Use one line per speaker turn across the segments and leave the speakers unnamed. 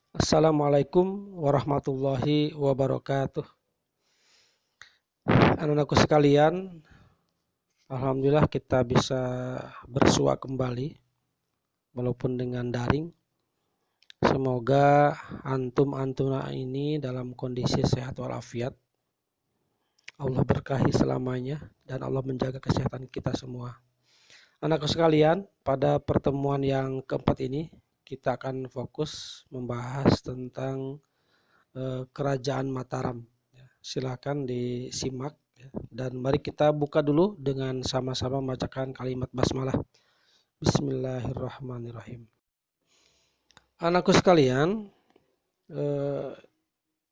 Assalamualaikum warahmatullahi wabarakatuh. Anak-anakku sekalian, alhamdulillah kita bisa bersua kembali walaupun dengan daring. Semoga antum-antum ini dalam kondisi sehat walafiat. Allah berkahi selamanya dan Allah menjaga kesehatan kita semua. Anakku sekalian, pada pertemuan yang keempat ini kita akan fokus membahas tentang Kerajaan Mataram. Silakan disimak dan mari kita buka dulu dengan sama-sama membacakan kalimat basmalah. Bismillahirrahmanirrahim. Anakku sekalian,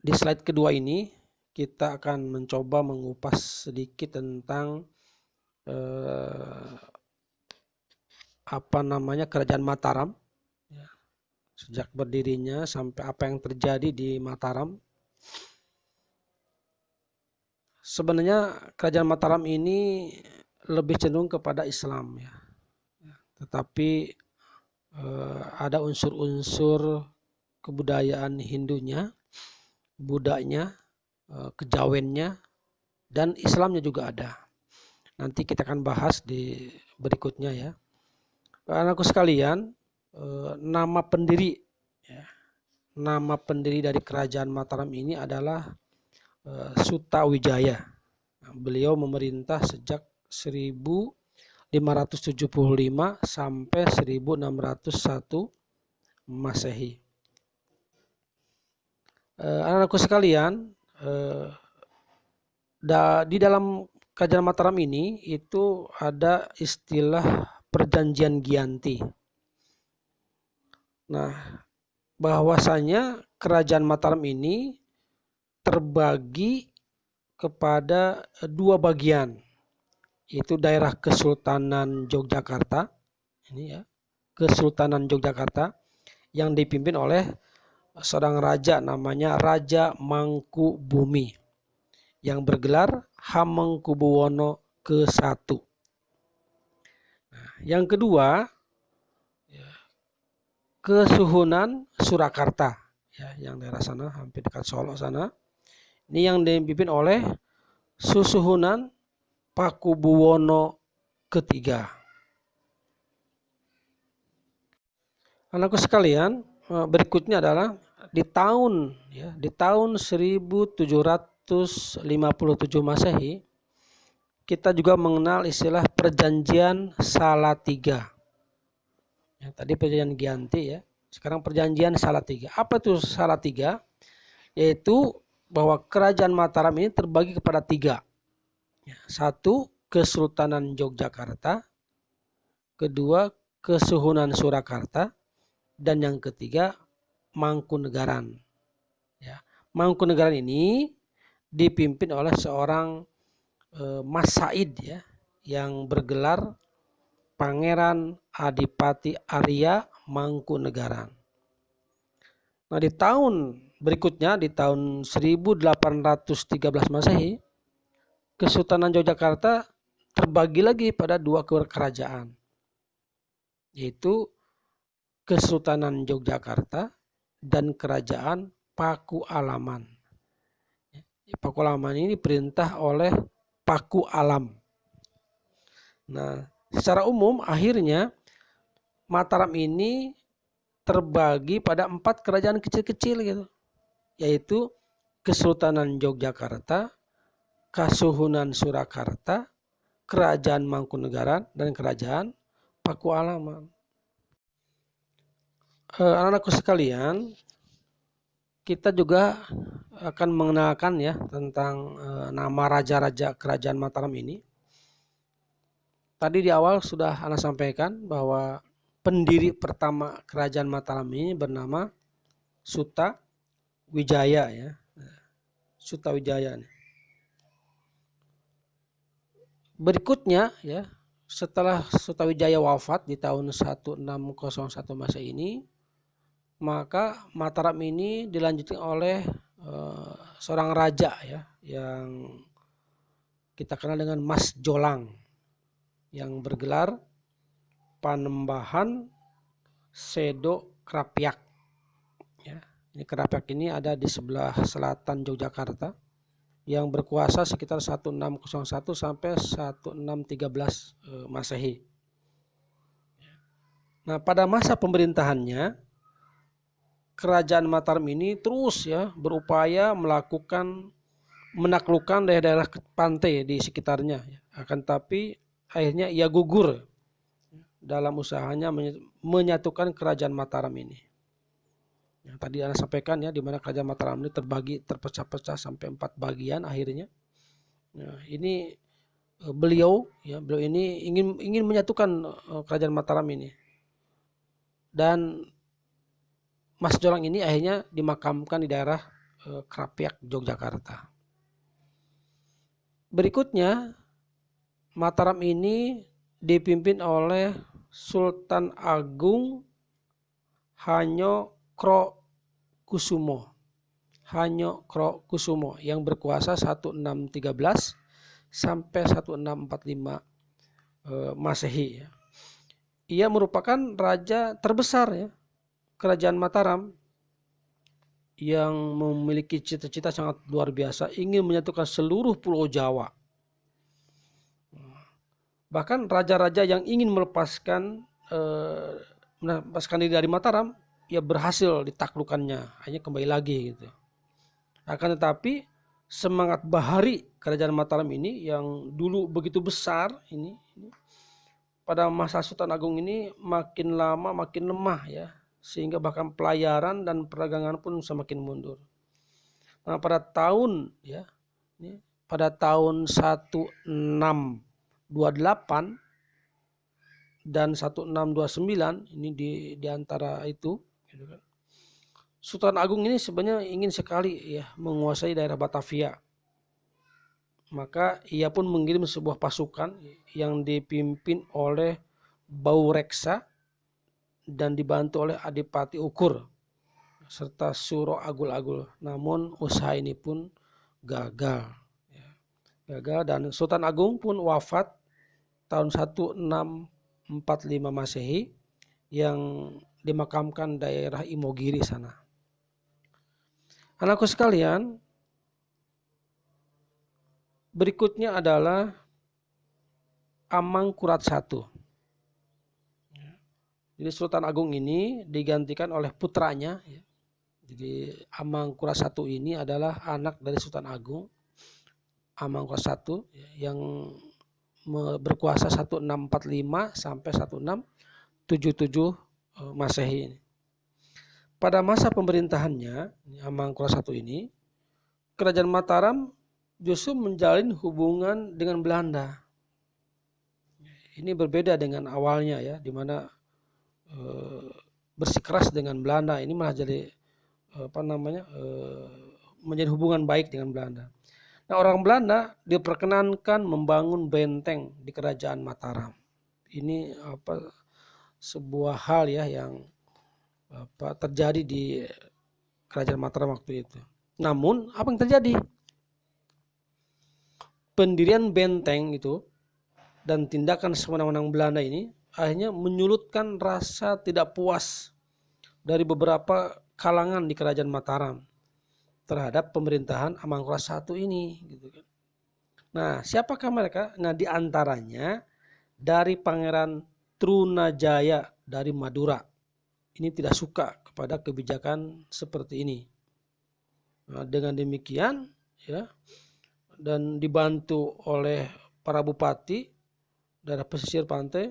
di slide kedua ini kita akan mencoba mengupas sedikit tentang Kerajaan Mataram, sejak berdirinya sampai apa yang terjadi di Mataram. Sebenarnya Kerajaan Mataram ini lebih cenderung kepada Islam ya. Tetapi ada unsur-unsur kebudayaan Hindunya, Budanya, Kejawennya, dan Islamnya juga ada. Nanti kita akan bahas di berikutnya ya. Anakku sekalian, nama pendiri dari Kerajaan Mataram ini adalah Sutawijaya. Beliau memerintah sejak 1575 sampai 1601 Masehi. Anak-anakku sekalian, di dalam Kerajaan Mataram ini itu ada istilah Perjanjian Giyanti. Nah, bahwasanya Kerajaan Mataram ini terbagi kepada dua bagian, yaitu daerah Kesultanan Yogyakarta, ini ya, Kesultanan Yogyakarta yang dipimpin oleh seorang raja namanya Raja Mangkubumi yang bergelar Hamengkubuwono ke-1. Nah, yang kedua, Kesuhunan Surakarta, ya, yang daerah sana hampir dekat Solo sana. Ini yang dipimpin oleh Susuhunan Pakubuwono ke-3. Anakku sekalian, berikutnya adalah di tahun 1757 Masehi kita juga mengenal istilah Perjanjian Salatiga. Ya, tadi Perjanjian Giyanti ya, sekarang Perjanjian Salatiga. Apa itu Salatiga? Yaitu bahwa Kerajaan Mataram ini terbagi kepada 3. Satu, Kesultanan Yogyakarta, kedua, Kesuhunan Surakarta, dan yang ketiga, Mangkunegaran. Ya, Mangkunegaran ini dipimpin oleh seorang Mas Said ya, yang bergelar Pangeran Adipati Arya Mangkunegaran. Nah, di tahun berikutnya, di tahun 1813 Masehi, Kesultanan Yogyakarta terbagi lagi pada 2 kerajaan, yaitu Kesultanan Yogyakarta dan Kerajaan Pakualaman. Pakualaman ini diperintah oleh Paku Alam. Nah, secara umum akhirnya Mataram ini terbagi pada 4 kerajaan kecil-kecil gitu, yaitu Kesultanan Yogyakarta, Kasuhunan Surakarta, Kerajaan Mangkunegaran, dan Kerajaan Pakualaman. Anak-anakku sekalian, kita juga akan mengenalkan ya tentang nama raja-raja Kerajaan Mataram ini. Tadi di awal sudah Ana sampaikan bahwa pendiri pertama Kerajaan Mataram ini bernama Sutawijaya ya. Sutawijaya. Berikutnya ya, setelah Sutawijaya wafat di tahun 1601 Masehi ini, maka Mataram ini dilanjutkan oleh seorang raja ya, yang kita kenal dengan Mas Jolang, yang bergelar Panembahan Sedo Krapyak ya, Ini Kerapiak ini ada di sebelah selatan Yogyakarta yang berkuasa sekitar 1601 sampai 1613 Masehi. Nah, pada masa pemerintahannya Kerajaan Mataram ini terus ya berupaya menaklukkan daerah-daerah pantai di sekitarnya. Akan tapi akhirnya ia gugur dalam usahanya menyatukan Kerajaan Mataram ini. Yang tadi Anda sampaikan ya, di mana Kerajaan Mataram ini terpecah-pecah sampai 4 bagian akhirnya. Nah, ini beliau ini ingin menyatukan Kerajaan Mataram ini. Dan Mas Jolang ini akhirnya dimakamkan di daerah Kerapiak, Yogyakarta. Berikutnya, Mataram ini dipimpin oleh Sultan Agung Hanyokrokusumo yang berkuasa 1613 sampai 1645 Masehi. Ia merupakan raja terbesar ya Kerajaan Mataram yang memiliki cita-cita sangat luar biasa, ingin menyatukan seluruh Pulau Jawa. Bahkan raja-raja yang ingin melepaskan diri dari Mataram, ya berhasil ditaklukkannya, hanya kembali lagi gitu. Akan tetapi semangat bahari Kerajaan Mataram ini yang dulu begitu besar ini pada masa Sultan Agung ini makin lama makin lemah ya, sehingga bahkan pelayaran dan perdagangan pun semakin mundur. Nah, pada tahun 1628 dan 1629 ini di antara itu gitu kan. Sultan Agung ini sebenarnya ingin sekali ya menguasai daerah Batavia. Maka ia pun mengirim sebuah pasukan yang dipimpin oleh Baureksa dan dibantu oleh Adipati Ukur serta Suro Agul-Agul. Namun usaha ini pun gagal. Dan Sultan Agung pun wafat tahun 1645 Masehi yang dimakamkan daerah Imogiri sana. Anakku sekalian, berikutnya adalah Amangkurat I. Jadi Sultan Agung ini digantikan oleh putranya. Jadi Amangkurat I ini adalah anak dari Sultan Agung Amangkurat I yang berkuasa 1645 sampai 1677 Masehi. Pada masa pemerintahannya Amangkurat I ini, Kerajaan Mataram justru menjalin hubungan dengan Belanda. Ini berbeda dengan awalnya ya, di mana bersikeras dengan Belanda, ini malah jadi menjadi hubungan baik dengan Belanda. Nah, orang Belanda diperkenankan membangun benteng di Kerajaan Mataram. Ini sebuah hal ya yang terjadi di Kerajaan Mataram waktu itu. Namun apa yang terjadi? Pendirian benteng itu dan tindakan sewenang-wenang Belanda ini akhirnya menyulutkan rasa tidak puas dari beberapa kalangan di Kerajaan Mataram terhadap pemerintahan Amangkurat I ini gitu kan. Nah, siapakah mereka? Nah, di antaranya dari Pangeran Trunajaya dari Madura. Ini tidak suka kepada kebijakan seperti ini. Nah, dengan demikian ya, dan dibantu oleh para bupati daerah pesisir pantai,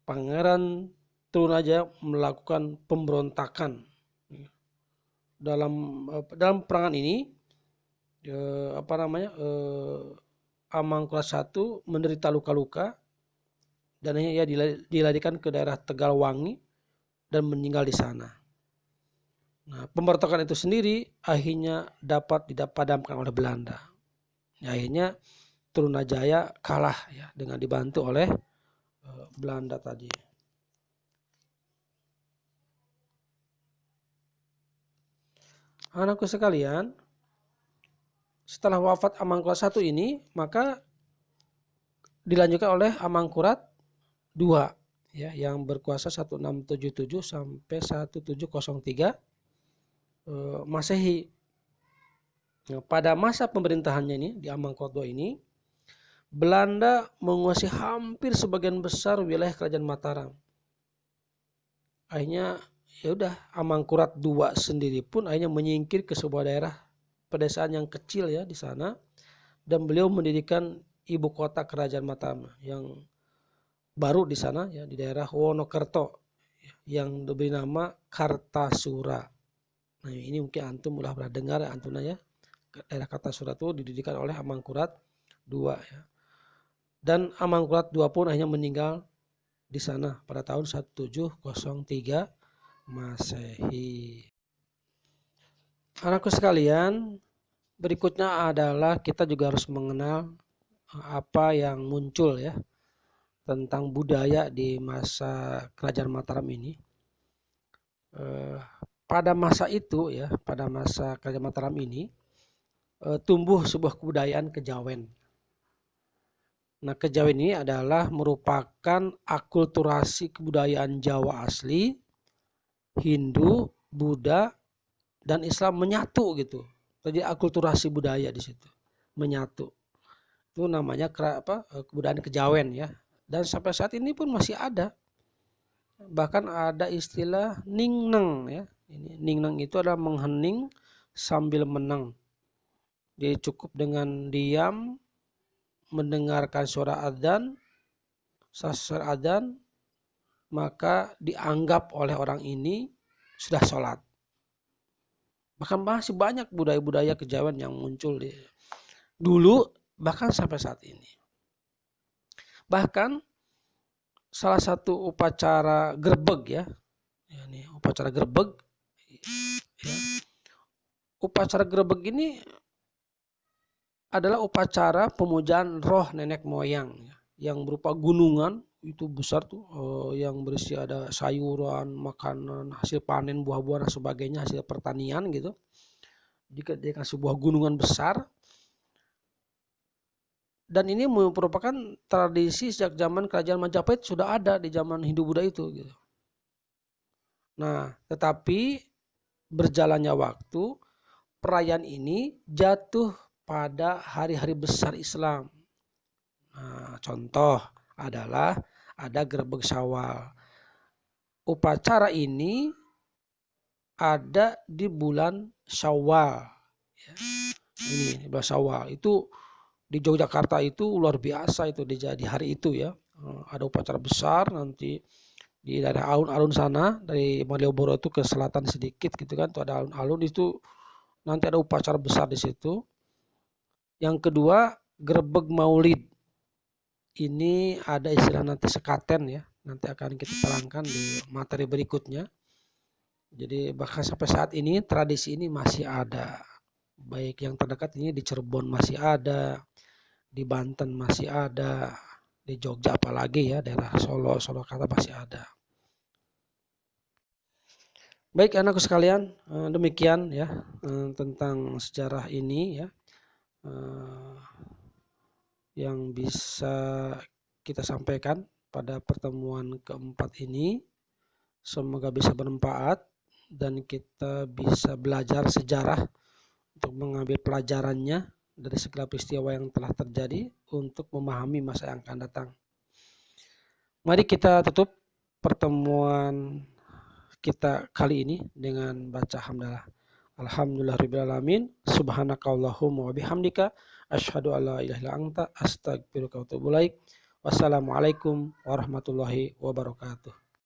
Pangeran Trunajaya melakukan pemberontakan. Dalam perangan ini Amangkurat I menderita luka-luka dan ia dilarikan ke daerah Tegalwangi dan meninggal di sana. Nah, pemberontakan itu sendiri akhirnya dapat dipadamkan oleh Belanda. Akhirnya Trunajaya kalah ya dengan dibantu oleh Belanda tadi. Anakku sekalian, setelah wafat Amangkurat I ini, maka dilanjutkan oleh Amangkurat II ya, yang berkuasa 1677 sampai 1703 Masehi. Nah, pada masa pemerintahannya ini di Amangkurat II ini, Belanda menguasai hampir sebagian besar wilayah Kerajaan Mataram. Akhirnya ya udah, Amangkurat II sendiri pun akhirnya menyingkir ke sebuah daerah pedesaan yang kecil ya di sana, dan beliau mendirikan ibu kota Kerajaan Mataram yang baru di sana ya, di daerah Wonokerto yang diberi nama Kartasura. Nah, ini mungkin antum udah pernah dengar antuna ya. Daerah Kartasura itu didirikan oleh Amangkurat II ya. Dan Amangkurat II pun akhirnya meninggal di sana pada tahun 1703 Masehi. Anakku sekalian, berikutnya adalah kita juga harus mengenal apa yang muncul ya tentang budaya di masa Kerajaan Mataram ini. Pada masa itu ya, pada masa Kerajaan Mataram ini tumbuh sebuah kebudayaan kejawen. Nah, kejawen ini adalah merupakan akulturasi kebudayaan Jawa asli, Hindu, Buddha, dan Islam menyatu gitu. Jadi akulturasi budaya di situ menyatu. Itu namanya kebudayaan kejawen ya. Dan sampai saat ini pun masih ada. Bahkan ada istilah ningneng ya. Ini ningneng itu adalah menghening sambil menang. Jadi cukup dengan diam, mendengarkan suara adzan, maka dianggap oleh orang ini sudah sholat. Bahkan masih banyak budaya-budaya kejawen yang muncul dulu, bahkan sampai saat ini. Bahkan salah satu upacara gerbeg ya, ini upacara gerbeg. Ya. Upacara gerbeg ini adalah upacara pemujaan roh nenek moyang yang berupa gunungan itu besar tuh, yang berisi ada sayuran, makanan, hasil panen, buah-buahan dan sebagainya, hasil pertanian gitu. Jika dia sebuah gunungan besar, dan ini merupakan tradisi sejak zaman Kerajaan Majapahit, sudah ada di zaman Hindu-Buddha itu gitu. Nah, tetapi berjalannya waktu, perayaan ini jatuh pada hari-hari besar Islam. Nah, contoh adalah ada Grebeg Syawal. Upacara ini ada di bulan Syawal. Ya. Ini bulan Syawal. Itu di Yogyakarta itu luar biasa itu di hari itu ya. Ada upacara besar nanti di daerah alun-alun sana, dari Malioboro itu ke selatan sedikit gitu kan. Itu ada alun-alun, itu nanti ada upacara besar di situ. Yang kedua, Grebeg Maulid. Ini ada istilah nanti sekaten ya. Nanti akan kita terangkan di materi berikutnya. Jadi bahkan sampai saat ini tradisi ini masih ada. Baik yang terdekat ini di Cirebon masih ada, di Banten masih ada, di Jogja apalagi ya, daerah Solo, Surakarta masih ada. Baik anakku sekalian, demikian ya tentang sejarah ini ya. Yang bisa kita sampaikan pada pertemuan keempat ini. Semoga bisa bermanfaat dan kita bisa belajar sejarah untuk mengambil pelajarannya dari segala peristiwa yang telah terjadi untuk memahami masa yang akan datang. Mari kita tutup pertemuan kita kali ini dengan baca hamdalah. Alhamdulillahirabbil alamin, subhanakallahumma wa bihamdika asyhadu an la ilaha illa anta astaghfiruka wa atubu ilaik. Wassalamualaikum warahmatullahi wabarakatuh.